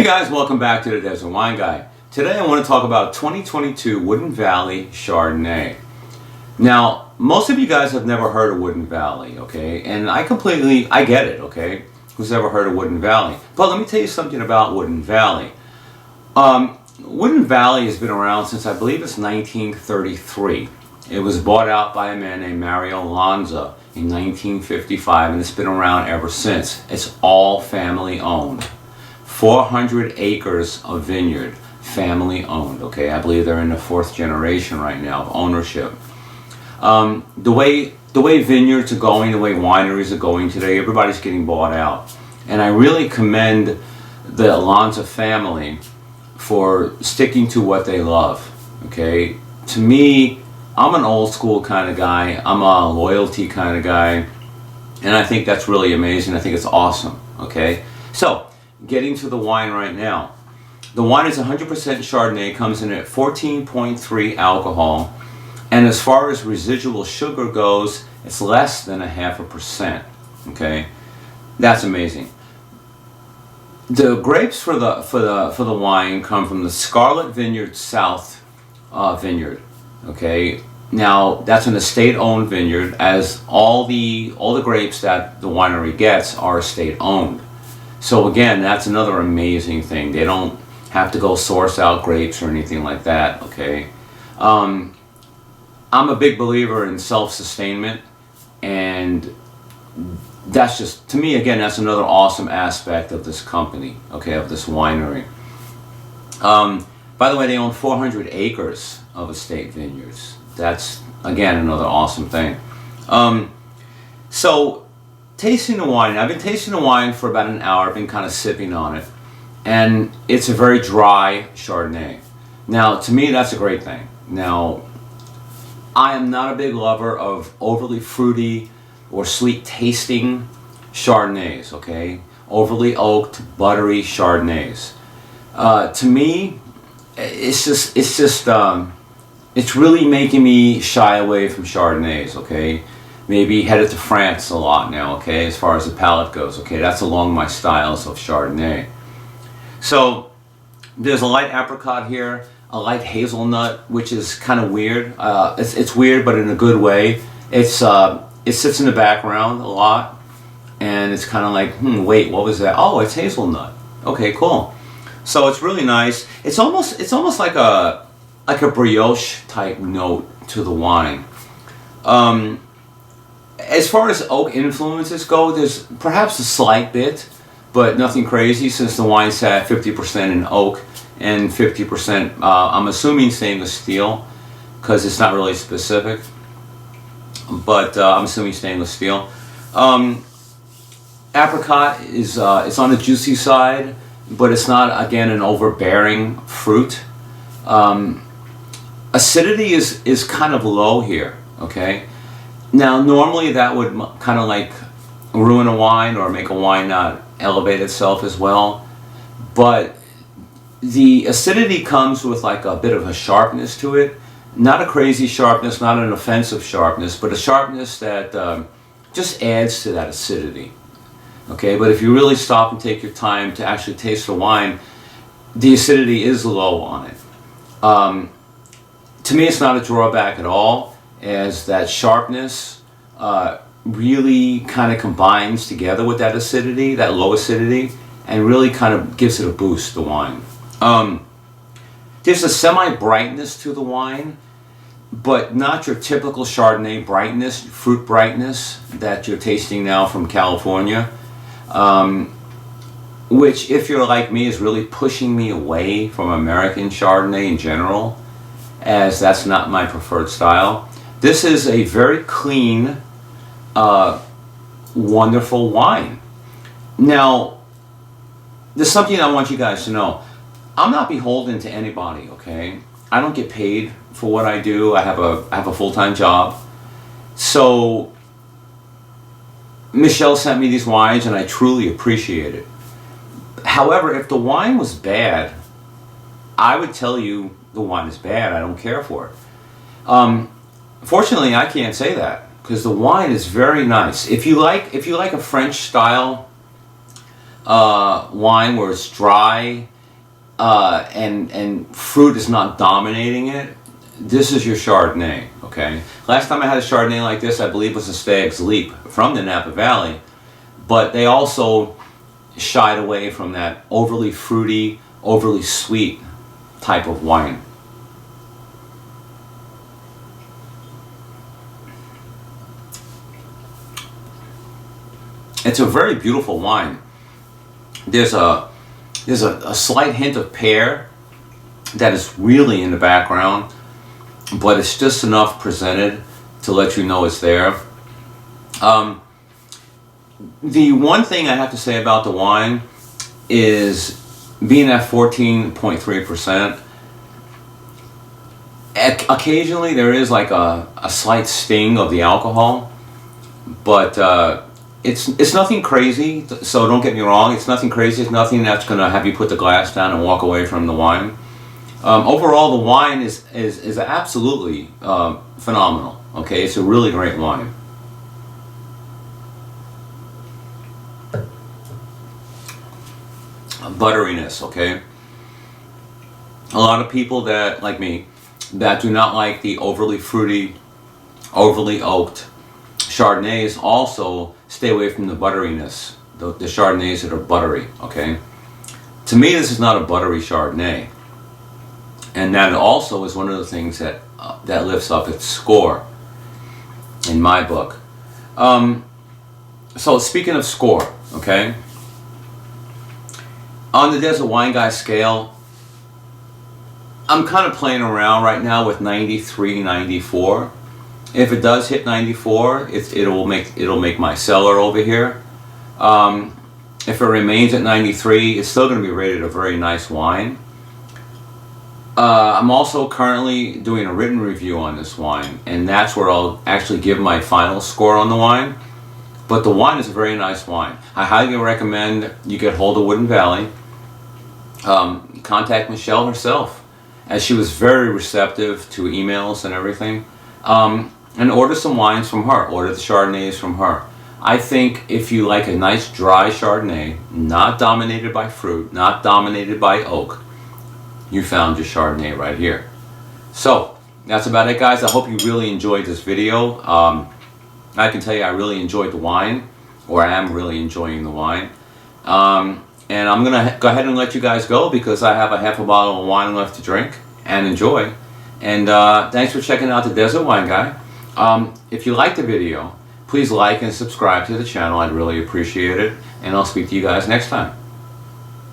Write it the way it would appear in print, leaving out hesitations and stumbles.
guys, welcome back to the Desert Wine Guy. Today I want to talk about 2022 Woodin Valley Chardonnay. Now, most of you guys have never heard of Woodin Valley, okay? And I get it, okay? Who's ever heard of Woodin Valley? But let me tell you something about Woodin Valley. Woodin Valley has been around since I believe it's 1933. It was bought out by a man named Mario Lanza in 1955, and it's been around ever since. It's all family owned. 400 acres of vineyard, family owned, okay? I believe they're in the 4th generation right now of ownership. The way vineyards are going, the way wineries are going today, everybody's getting bought out. And I really commend the Lanza family for sticking to what they love, okay? To me, I'm an old school kind of guy. I'm a loyalty kind of guy. And I think that's really amazing. I think it's awesome, okay? So, getting to the wine right now. The wine is 100% Chardonnay, comes in at 14.3 alcohol. And as far as residual sugar goes, it's less than 0.5%, okay? That's amazing. The grapes for the wine come from the Scarlet Vineyard South vineyard, okay? Now that's an estate-owned vineyard, as all the grapes that the winery gets are estate-owned. So again, that's another amazing thing. They don't have to go source out grapes or anything like that, okay? I'm a big believer in self-sustainment, and that's just, to me, again, that's another awesome aspect of this company, okay, of this winery. By the way, they own 400 acres of estate vineyards. That's, again, another awesome thing. So, tasting the wine, I've been tasting the wine for about an hour. I've been kind of sipping on it, and it's a very dry Chardonnay. Now, to me, that's a great thing. Now, I am not a big lover of overly fruity or sweet tasting Chardonnays, okay? Overly oaked, buttery Chardonnays. To me, it's really making me shy away from Chardonnays, okay? Maybe headed to France a lot now, okay, as far as the palate goes, okay? That's along my styles of Chardonnay. So, there's a light apricot here, a light hazelnut, which is kind of weird. It's weird, but in a good way. It sits in the background a lot, and it's kind of like, wait, what was that? Oh, it's hazelnut. Okay, cool. So it's really nice. It's almost like a brioche type note to the wine. As far as oak influences go, there's perhaps a slight bit, but nothing crazy, since the wine's at 50% in oak and 50%, I'm assuming, stainless steel, because it's not really specific, but I'm assuming stainless steel. Apricot is it's on the juicy side, but it's not, again, an overbearing fruit. Acidity is kind of low here, okay? Now, normally that would kind of like ruin a wine or make a wine not elevate itself as well, but the acidity comes with like a bit of a sharpness to it. Not a crazy sharpness, not an offensive sharpness, but a sharpness that just adds to that acidity. Okay, but if you really stop and take your time to actually taste the wine, the acidity is low on it. To me, it's not a drawback at all, as that sharpness really kind of combines together with that acidity, that low acidity, and really kind of gives it a boost, the wine. There's a semi-brightness to the wine, but not your typical Chardonnay brightness, fruit brightness that you're tasting now from California, which, if you're like me, is really pushing me away from American Chardonnay in general, as that's not my preferred style. This is a very clean, wonderful wine. Now, there's something I want you guys to know. I'm not beholden to anybody, okay? I don't get paid for what I do. I have a full-time job. So Michelle sent me these wines, and I truly appreciate it. However, if the wine was bad, I would tell you the wine is bad. I don't care for it. Fortunately, I can't say that, because the wine is very nice. If you like a French style wine where it's dry and fruit is not dominating it, this is your Chardonnay, okay? Last time I had a Chardonnay like this, I believe, was a Stag's Leap from the Napa Valley, but they also shied away from that overly fruity, overly sweet type of wine. It's a very beautiful wine. There's a slight hint of pear that is really in the background, but it's just enough presented to let you know it's there. The one thing I have to say about the wine is being at 14.3%. Occasionally there is like a slight sting of the alcohol, but it's nothing crazy, so don't get me wrong, it's nothing crazy, it's nothing that's going to have you put the glass down and walk away from the wine. Overall, the wine is absolutely phenomenal, okay? It's a really great wine. Butteriness, okay? A lot of people that, like me, that do not like the overly fruity, overly oaked Chardonnays also stay away from the butteriness, the Chardonnays that are buttery, okay? To me, this is not a buttery Chardonnay. And that also is one of the things that that lifts up its score in my book. So speaking of score, okay? On the Desert Wine Guy scale, I'm kind of playing around right now with 93, 94. If it does hit 94, it'll make my cellar over here. If it remains at 93, it's still going to be rated a very nice wine. I'm also currently doing a written review on this wine, and that's where I'll actually give my final score on the wine. But the wine is a very nice wine. I highly recommend you get hold of Woodin Valley. Contact Michelle herself, as she was very receptive to emails and everything. And order some wines from her. Order the Chardonnays from her. I think if you like a nice dry Chardonnay, not dominated by fruit, not dominated by oak, you found your Chardonnay right here. So that's about it, guys. I hope you really enjoyed this video. I can tell you I really enjoyed the wine, or I am really enjoying the wine. And I'm gonna go ahead and let you guys go because I have a half a bottle of wine left to drink and enjoy. And thanks for checking out the Desert Wine Guy. If you liked the video, please like and subscribe to the channel. I'd really appreciate it. And I'll speak to you guys next time.